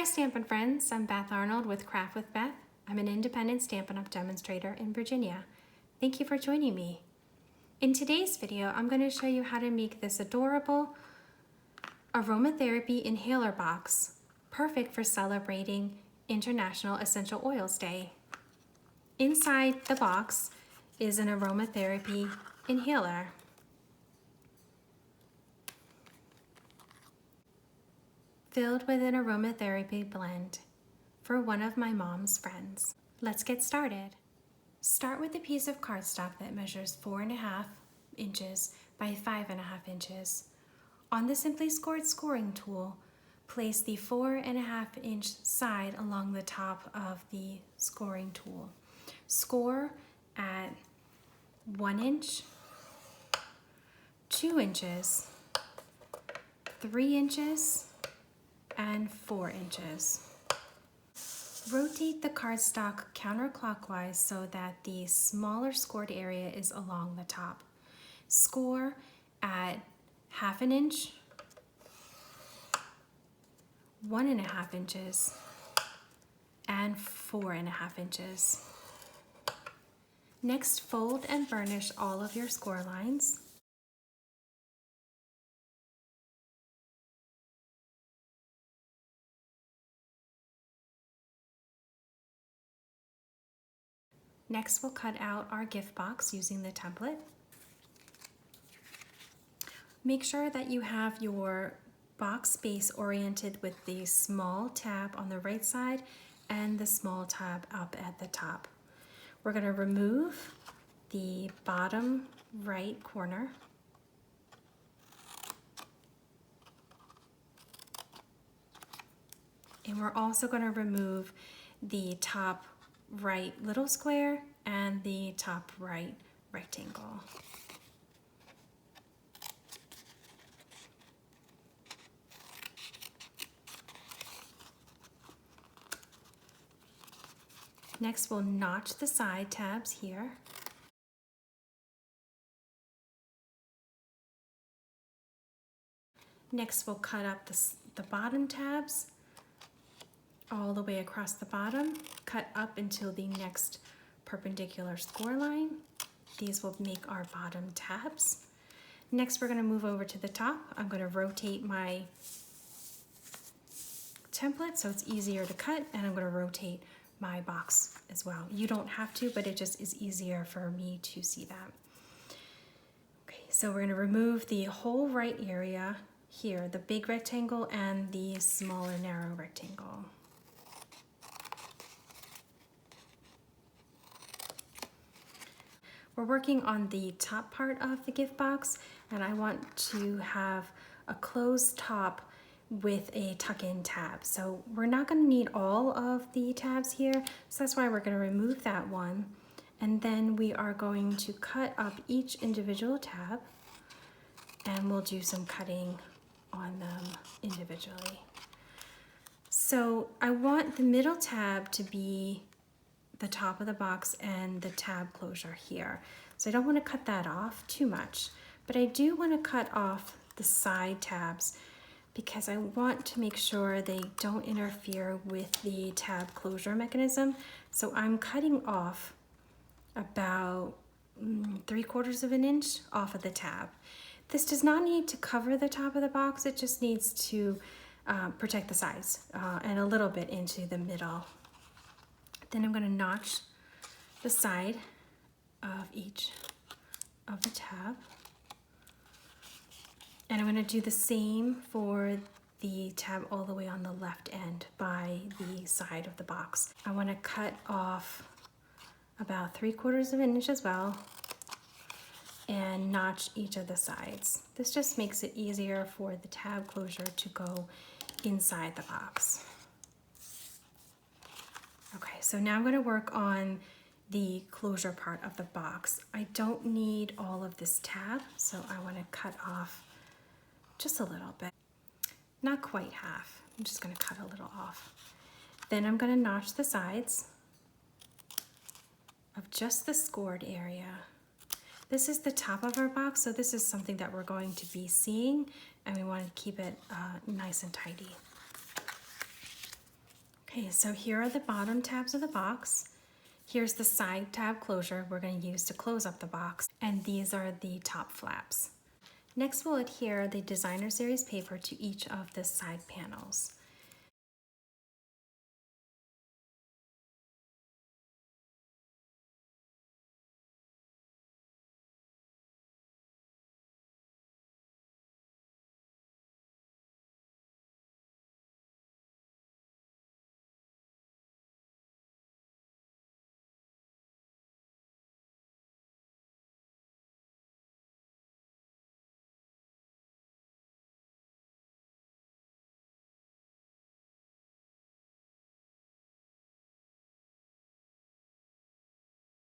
Stampin' Friends, I'm Beth Arnold with Craft with Beth. I'm an independent Stampin' Up! Demonstrator in Virginia. Thank you for joining me. In today's video, I'm going to show you how to make this adorable Aromatherapy inhaler box, perfect for celebrating International Essential Oils Day. Inside the box is an Aromatherapy inhaler. Filled with an aromatherapy blend for one of my mom's friends. Let's get started. Start with a piece of cardstock that measures 4.5 inches by 5.5 inches. On the Simply Scored scoring tool, place the 4.5 inch side along the top of the scoring tool. Score at 1 inch, 2 inches, 3 inches, and 4 inches. Rotate the cardstock counterclockwise so that the smaller scored area is along the top. Score at 1/2 inch, 1.5 inches, and 4.5 inches. Next, fold and burnish all of your score lines. Next, we'll cut out our gift box using the template. Make sure that you have your box base oriented with the small tab on the right side and the small tab up at the top. We're going to remove the bottom right corner. And we're also going to remove the top right little square and the top right rectangle. Next, we'll notch the side tabs here. Next, we'll cut up the bottom tabs all the way across the bottom, cut up until the next perpendicular score line. These will make our bottom tabs. Next, we're going to move over to the top. I'm going to rotate my template so it's easier to cut, and I'm going to rotate my box as well. You don't have to, but it just is easier for me to see that. Okay, so we're going to remove the whole right area here, the big rectangle and the smaller narrow rectangle. We're working on the top part of the gift box, and I want to have a closed top with a tuck-in tab. So we're not going to need all of the tabs here, so that's why we're going to remove that one. And then we are going to cut up each individual tab, and we'll do some cutting on them individually. So I want the middle tab to be the top of the box and the tab closure here. So I don't want to cut that off too much, but I do want to cut off the side tabs because I want to make sure they don't interfere with the tab closure mechanism. So I'm cutting off about 3/4 inch off of the tab. This does not need to cover the top of the box, it just needs to protect the sides and a little bit into the middle. Then I'm going to notch the side of each of the tab. And I'm going to do the same for the tab all the way on the left end by the side of the box. I want to cut off about 3/4 inch as well and notch each of the sides. This just makes it easier for the tab closure to go inside the box. Okay, so now I'm going to work on the closure part of the box. I don't need all of this tab, so I want to cut off just a little bit. Not quite half. I'm just going to cut a little off. Then I'm going to notch the sides of just the scored area. This is the top of our box, so this is something that we're going to be seeing, and we want to keep it nice and tidy. Okay, so here are the bottom tabs of the box. Here's the side tab closure we're going to use to close up the box, and these are the top flaps. Next, we'll adhere the designer series paper to each of the side panels.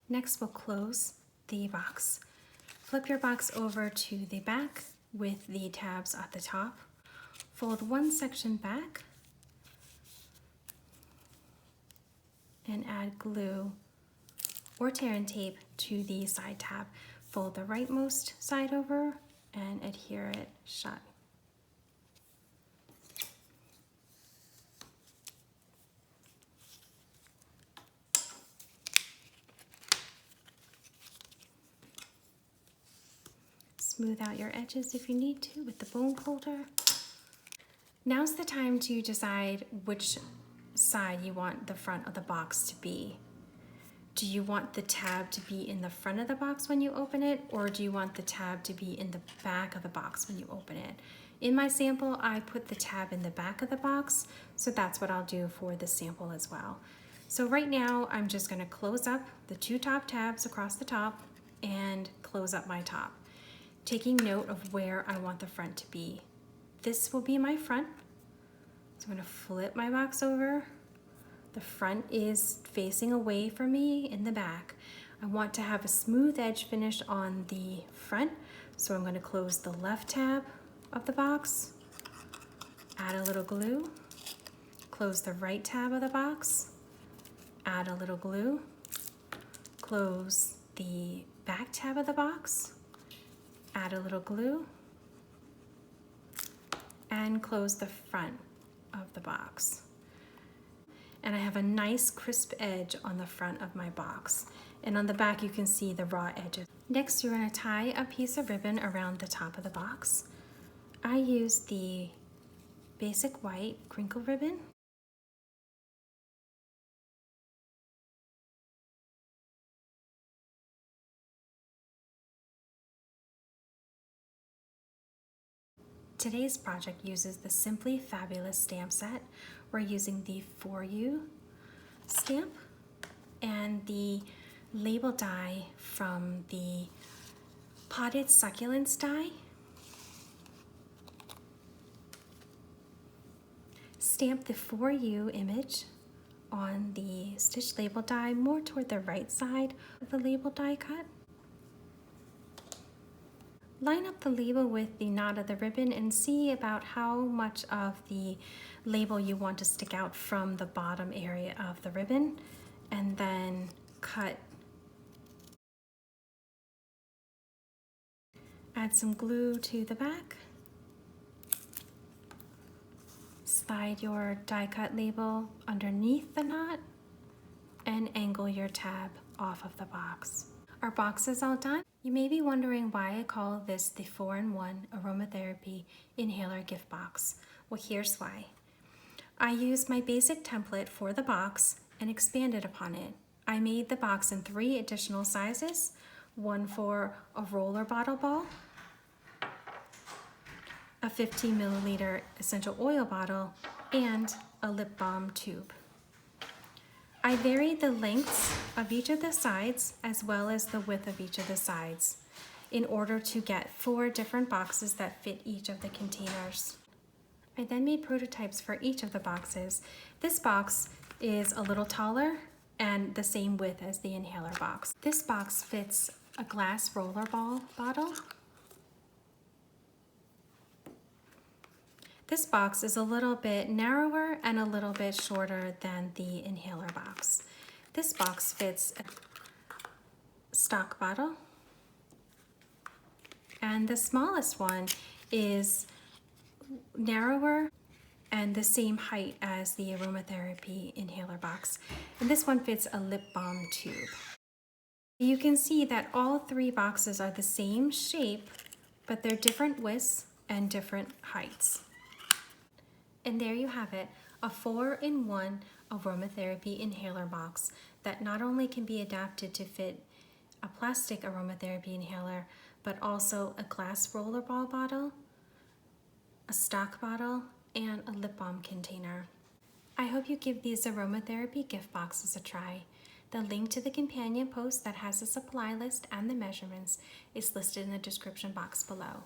Next, we'll close the box. Flip your box over to the back with the tabs at the top. Fold one section back and add glue or tear and tape to the side tab. Fold the rightmost side over and adhere it shut. Smooth out your edges if you need to with the bone folder. Now's the time to decide which side you want the front of the box to be. Do you want the tab to be in the front of the box when you open it, or do you want the tab to be in the back of the box when you open it? In my sample, I put the tab in the back of the box, so that's what I'll do for the sample as well. So right now, I'm just gonna close up the two top tabs across the top and close up my top, taking note of where I want the front to be. This will be my front. So I'm gonna flip my box over. The front is facing away from me in the back. I want to have a smooth edge finish on the front, so I'm going to close the left tab of the box, add a little glue, close the right tab of the box, add a little glue, close the back tab of the box, add a little glue, and close the front of the box. And I have a nice crisp edge on the front of my box. And on the back you can see the raw edges. Next, you're going to tie a piece of ribbon around the top of the box. I use the basic white crinkle ribbon. Today's project uses the Simply Fabulous stamp set. We're using the For You stamp and the label die from the Potted Succulents die. Stamp the For You image on the stitch label die more toward the right side of the label die cut. Line up the label with the knot of the ribbon and see about how much of the label you want to stick out from the bottom area of the ribbon, and then cut. Add some glue to the back. Slide your die cut label underneath the knot and angle your tab off of the box. Our box is all done. You may be wondering why I call this the 4-in-1 Aromatherapy Inhaler Gift Box. Well, here's why. I used my basic template for the box and expanded upon it. I made the box in 3 additional sizes, one for a roller bottle ball, a 15 milliliter essential oil bottle, and a lip balm tube. I varied the lengths of each of the sides as well as the width of each of the sides in order to get 4 different boxes that fit each of the containers. I then made prototypes for each of the boxes. This box is a little taller and the same width as the inhaler box. This box fits a glass rollerball bottle. This box is a little bit narrower and a little bit shorter than the inhaler box. This box fits a stock bottle, and the smallest one is narrower and the same height as the Aromatherapy inhaler box. And this one fits a lip balm tube. You can see that all 3 boxes are the same shape, but they're different widths and different heights. And there you have it, a 4-in-1 aromatherapy inhaler box that not only can be adapted to fit a plastic aromatherapy inhaler, but also a glass rollerball bottle, a stock bottle, and a lip balm container. I hope you give these aromatherapy gift boxes a try. The link to the companion post that has a supply list and the measurements is listed in the description box below.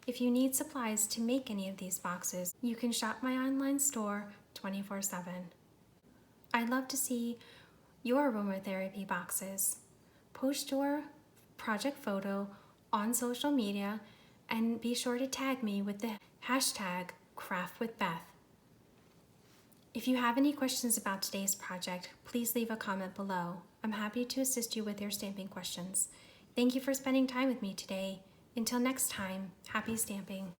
If you need supplies to make any of these boxes, you can shop my online store 24/7. I'd love to see your aromatherapy boxes. Post your project photo on social media and be sure to tag me with the hashtag #CraftWithBeth. If you have any questions about today's project, please leave a comment below. I'm happy to assist you with your stamping questions. Thank you for spending time with me today. Until next time, happy stamping.